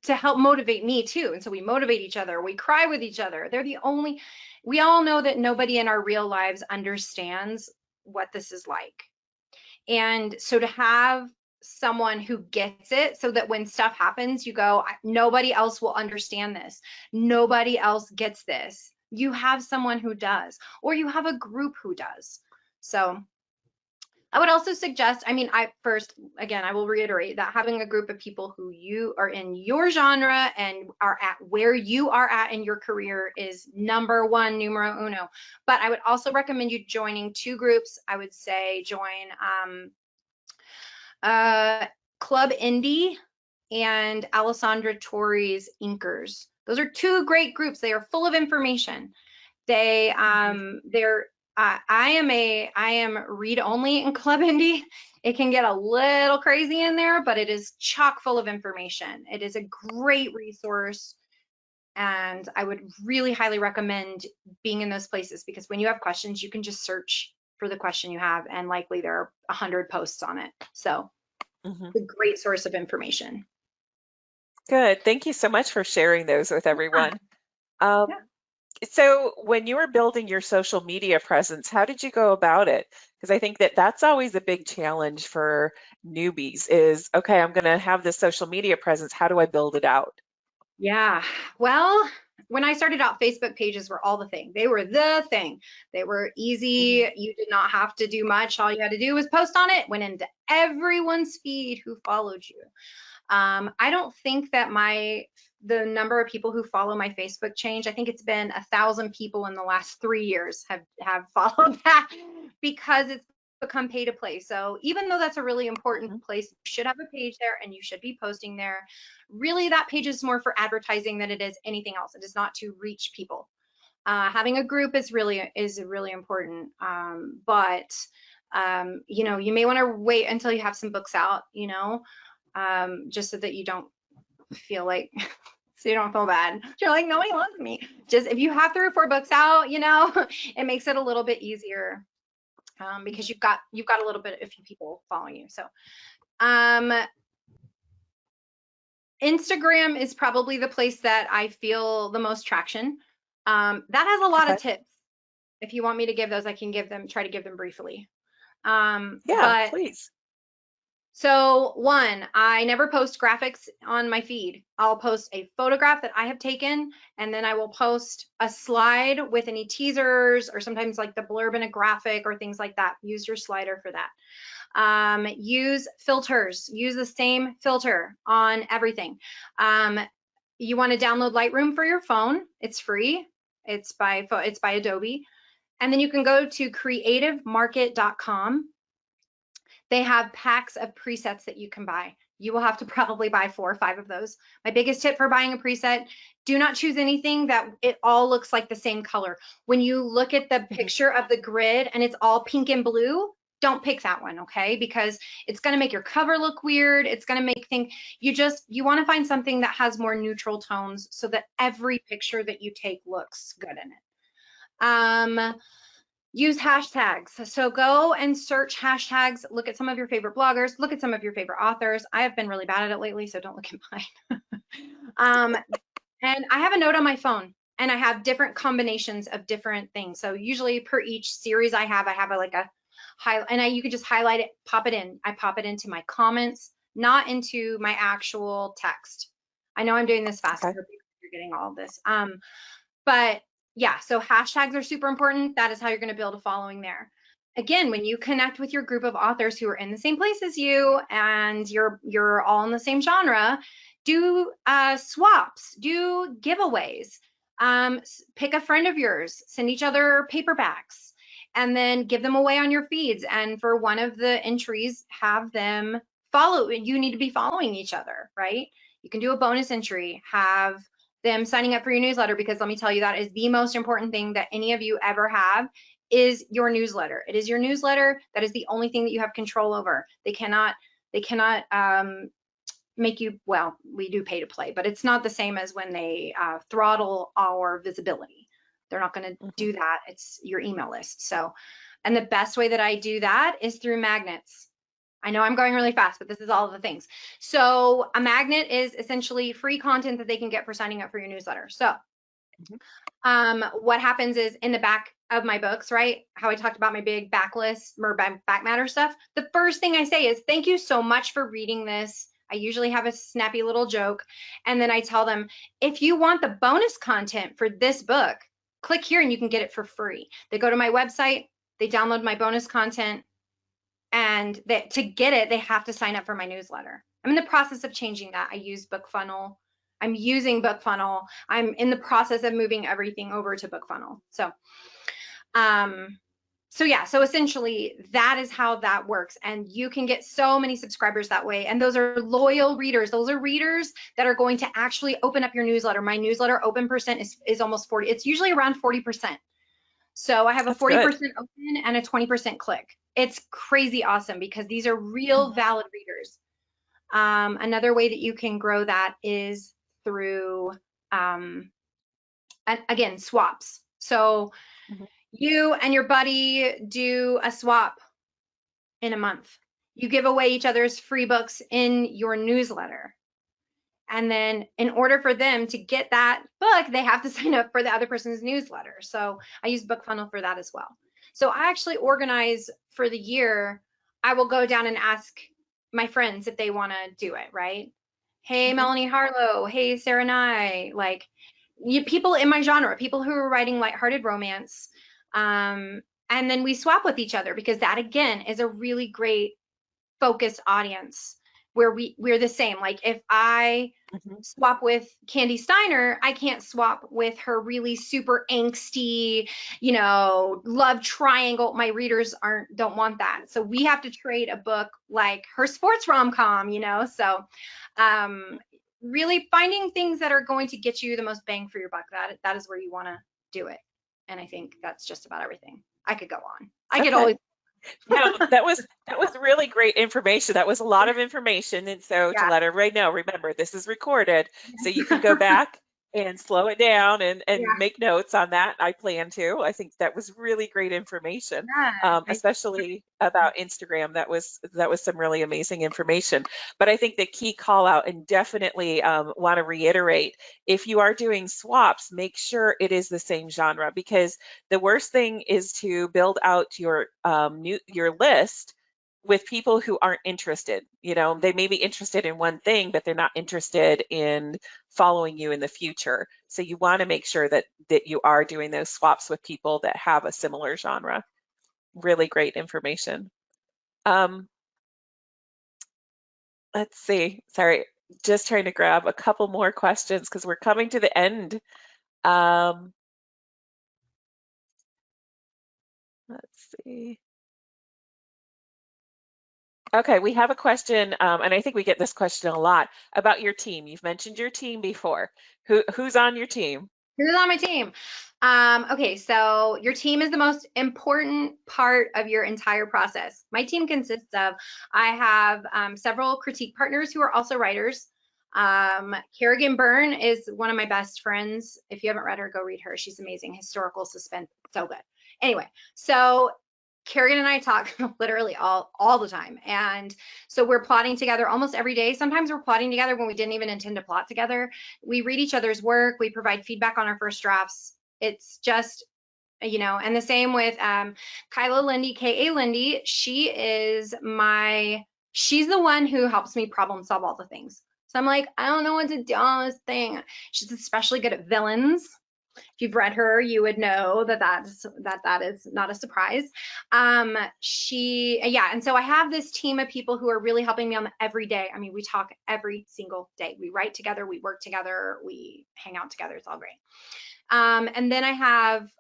help motivate me too. And so we motivate each other. We cry with each other. We all know that nobody in our real lives understands what this is like. And so to have someone who gets it, so that when stuff happens, you go, nobody else will understand this. Nobody else gets this. You have someone who does, or you have a group who does. So I would also suggest, I mean, I will reiterate that having a group of people who you are in your genre and are at where you are at in your career is number one, numero uno. But I would also recommend you joining two groups. I would say join Club Indie and Alessandra Torre's Inkers. Those are two great groups. They are full of information. I am read only in Club Indie. It can get a little crazy in there, but it is chock full of information. It is a great resource, and I would really highly recommend being in those places, because when you have questions, you can just search for the question you have, and likely there are 100 posts on it. So Mhm. it's a great source of information. Good. Thank you so much for sharing those with everyone. Yeah. So when you were building your social media presence, how did you go about it? Because I think that that's always a big challenge for newbies is, okay, I'm going to have this social media presence. How do I build it out? Yeah. Well, when I started out, Facebook pages were all the thing. They were the thing. They were Mhm. easy. You did not have to do much. All you had to do was post on it, went into everyone's feed who followed you. I don't think that the number of people who follow my Facebook changed. I think it's been 1,000 people in the last 3 years have followed that, because it's become pay to play. So even though that's a really important Mhm. place, you should have a page there and you should be posting there. Really, that page is more for advertising than it is anything else. It is not to reach people. Having a group is really important. You may want to wait until you have some books out, just so that you don't feel like, so you don't feel bad. You're like, nobody wants me. Just if you have 3 or 4 books out, it makes it a little bit easier, because you've got a few people following you. So um, Instagram is probably the place that I feel the most traction. That has a lot of Okay. tips. If you want me to give those, I can try to give them briefly. Yeah, But please. So one, I never post graphics on my feed. I'll post a photograph that I have taken, and then I will post a slide with any teasers, or sometimes like the blurb in a graphic or things like that. Use your slider for that. Use filters. Use the same filter on everything. You want to download Lightroom for your phone. It's free. It's by Adobe. And then you can go to creativemarket.com. They have packs of presets that you can buy. You will have to probably buy 4 or 5 of those. My biggest tip for buying a preset, do not choose anything that it all looks like the same color. When you look at the Mhm. picture of the grid and it's all pink and blue, don't pick that one, okay? Because it's going to make your cover look weird. It's going to make things, you want to find something that has more neutral tones so that every picture that you take looks good in it. Use hashtags. So go and search hashtags, look at some of your favorite bloggers, look at some of your favorite authors. I have been really bad at it lately, so don't look at mine. And I have a note on my phone, and I have different combinations of different things. So usually per each series I have like a highlight, and you can just highlight it, pop it in. I pop it into my comments, not into my actual text. I know I'm doing this fast. I Okay. hope you're getting all of this. But yeah, so hashtags are super important. That is how you're going to build a following there. Again, when you connect with your group of authors who are in the same place as you, and you're all in the same genre, do swaps, do giveaways, pick a friend of yours, send each other paperbacks, and then give them away on your feeds. And for one of the entries, have them follow. You need to be following each other, right? You can do a bonus entry, have them signing up for your newsletter, because let me tell you, that is the most important thing that any of you ever have, is your newsletter. It is your newsletter that is the only thing that you have control over. They cannot make you, well, we do pay to play, but it's not the same as when they throttle our visibility. They're not going to do that. It's your email list. So, and the best way that I do that is through magnets. I know I'm going really fast, but this is all of the things. So a magnet is essentially free content that they can get for signing up for your newsletter. So what happens is, in the back of my books, right, how I talked about my big backlist or back matter stuff, the first thing I say is, thank you so much for reading this. I usually have a snappy little joke. And then I tell them, if you want the bonus content for this book, click here and you can get it for free. They go to my website, they download my bonus content, and to get it, they have to sign up for my newsletter. I'm in the process of changing that. I use BookFunnel. I'm using BookFunnel. I'm in the process of moving everything over to BookFunnel. So yeah, so essentially that is how that works. And you can get so many subscribers that way. And those are loyal readers. Those are readers that are going to actually open up your newsletter. My newsletter open percent is almost 40. It's usually around 40%. So I have a 40% open and a 20% click. It's crazy awesome, because these are real valid readers. Another way that you can grow that is through, again, swaps. So you and your buddy do a swap in a month. You give away each other's free books in your newsletter. And then in order for them to get that book, they have to sign up for the other person's newsletter. So I use BookFunnel for that as well. So I actually organize for the year. I will go down and ask my friends if they want to do it, right? Hey, Melanie Harlow. Hey, Sarah Nye. Like, people in my genre, people who are writing lighthearted romance. And then we swap with each other, because that, again, is a really great focused audience where we're the same. Like, if I swap with Candy Steiner, I can't swap with her really super angsty, love triangle. My readers don't want that. So we have to trade a book like her sports rom-com, so really finding things that are going to get you the most bang for your buck. That is where you want to do it. And I think that's just about everything. I could go on. I could always. No, that was really great information. That was a lot of information. And so to let everybody know, remember, this is recorded, so you can go back and slow it down and make notes on that. I plan to. I think that was really great information, especially about Instagram. That was some really amazing information. But I think the key call out, and definitely want to reiterate, if you are doing swaps, make sure it is the same genre, because the worst thing is to build out your list with people who aren't interested. They may be interested in one thing, but they're not interested in following you in the future. So you want to make sure that you are doing those swaps with people that have a similar genre. Really great information. Let's see. Sorry, just trying to grab a couple more questions because we're coming to the end. Let's see. Okay, we have a question, and I think we get this question a lot, about your team. You've mentioned your team before. Who's on your team? Who's on my team? Okay, so your team is the most important part of your entire process. My team consists of, I have several critique partners who are also writers. Kerrigan Byrne is one of my best friends. If you haven't read her, go read her. She's amazing. Historical suspense, so good. Anyway, so Kerrigan and I talk literally all the time. And so we're plotting together almost every day. Sometimes we're plotting together when we didn't even intend to plot together. We read each other's work. We provide feedback on our first drafts. It's just, and the same with Kyla Lindy, K.A. Lindy. She's the one who helps me problem solve all the things. So I'm like, I don't know what to do on this thing. She's especially good at villains. If you've read her, you would know that is not a surprise. And so I have this team of people who are really helping me on every day. I mean, we talk every single day. We write together, we work together, we hang out together. It's all great. And then I have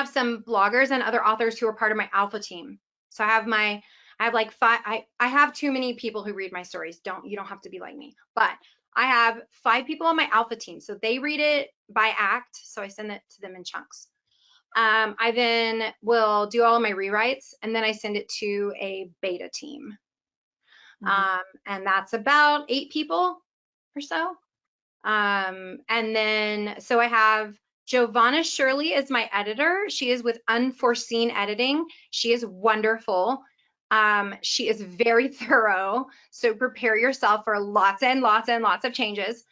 some bloggers and other authors who are part of my alpha team. So I have like five. I have too many people who read my stories. You don't have to be like me, but I have 5 people on my alpha team. So they read it by act. So I send it to them in chunks. I then will do all of my rewrites, and then I send it to a beta team. And that's about 8 people or so. And then, so I have Giovanna Shirley is my editor. She is with Unforeseen Editing. She is wonderful. She is very thorough. So prepare yourself for lots and lots and lots of changes.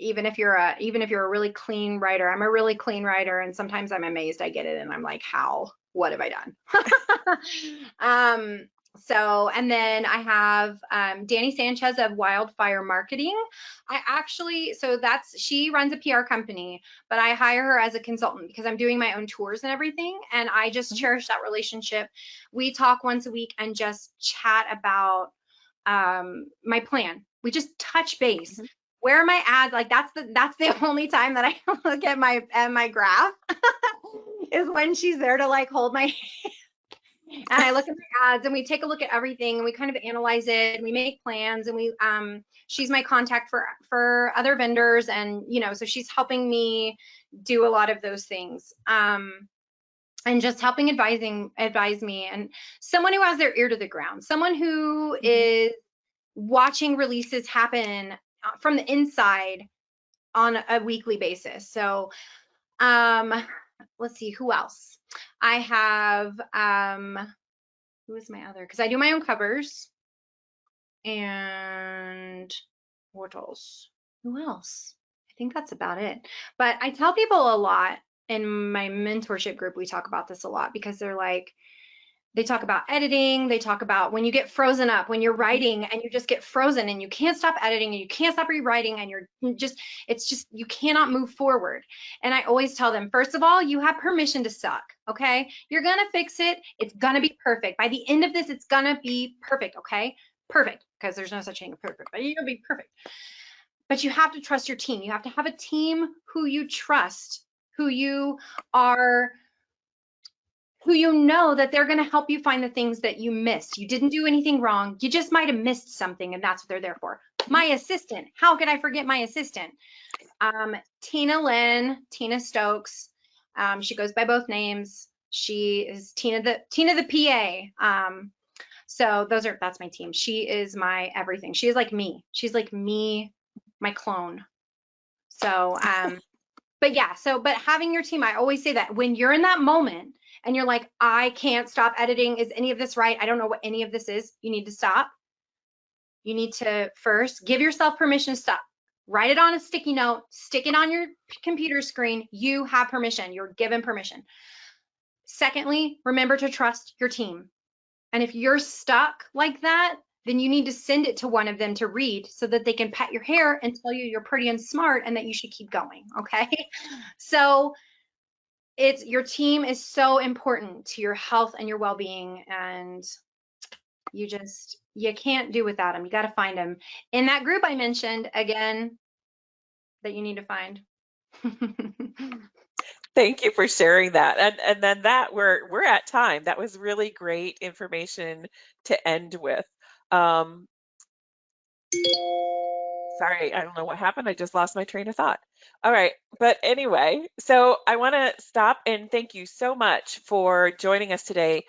Even if you're a really clean writer. I'm a really clean writer, and sometimes I'm amazed I get it and I'm like, how? What have I done? So, and then I have Danny Sanchez of Wildfire Marketing. She runs a PR company, but I hire her as a consultant because I'm doing my own tours and everything. And I just cherish that relationship. We talk once a week and just chat about my plan. We just touch base. Where are my ads? Like that's the only time that I look at my graph is when she's there to like hold my hand. And I look at my ads and we take a look at everything and we kind of analyze it and we make plans and she's my contact for other vendors, and so she's helping me do a lot of those things. And just helping advise me, and someone who has their ear to the ground, someone who is watching releases happen from the inside on a weekly basis. So let's see, who else? I have who is my other? Because I do my own covers. And what else? Who else? I think that's about it. But I tell people a lot in my mentorship group, we talk about this a lot because they talk about editing, they talk about when you get frozen up, when you're writing and you just get frozen and you can't stop editing and you can't stop rewriting and you cannot move forward. And I always tell them, first of all, you have permission to suck, okay? You're gonna fix it, it's gonna be perfect. By the end of this, it's gonna be perfect, okay? Perfect, because there's no such thing as perfect, but you're gonna be perfect. But you have to trust your team. You have to have a team who you trust, who you know that they're going to help you find the things that you missed. You didn't do anything wrong. You just might have missed something, and that's what they're there for. My assistant. How could I forget my assistant? Tina Stokes. She goes by both names. She is Tina the PA. So that's my team. She is my everything. She is like me. She's like me, my clone. So, but having your team, I always say that when you're in that moment, and you're like, I can't stop editing. Is any of this right? I don't know what any of this is. You need to stop. You need to first give yourself permission to stop. Write it on a sticky note, stick it on your computer screen. You have permission. You're given permission. Secondly, remember to trust your team. And if you're stuck like that, then you need to send it to one of them to read so that they can pat your hair and tell you you're pretty and smart and that you should keep going. Okay. So your team is so important to your health and your well-being, and you can't do without them. You got to find them in that group I mentioned again that you need to find. Thank you for sharing that. And then we're at time. That was really great information to end with. Sorry, I don't know what happened. I just lost my train of thought. All right, but anyway, so I want to stop and thank you so much for joining us today.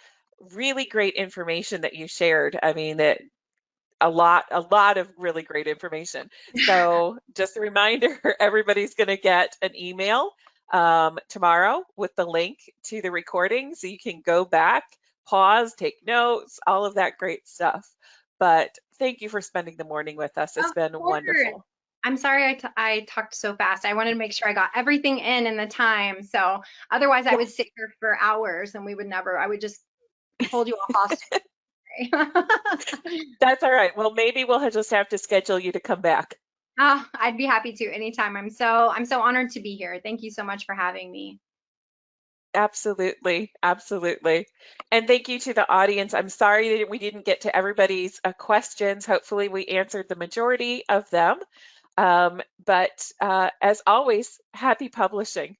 Really great information that you shared. I mean, a lot of really great information. So just a reminder, everybody's going to get an email tomorrow with the link to the recording, so you can go back, pause, take notes, all of that great stuff. But thank you for spending the morning with us. It's been wonderful. I'm sorry I talked so fast. I wanted to make sure I got everything in the time. So otherwise I would sit here for hours and I would just hold you all hostage. That's all right. Well, maybe we'll just have to schedule you to come back. Oh, I'd be happy to anytime. I'm so honored to be here. Thank you so much for having me. Absolutely. Absolutely. And thank you to the audience. I'm sorry that we didn't get to everybody's questions. Hopefully we answered the majority of them. But as always, happy publishing.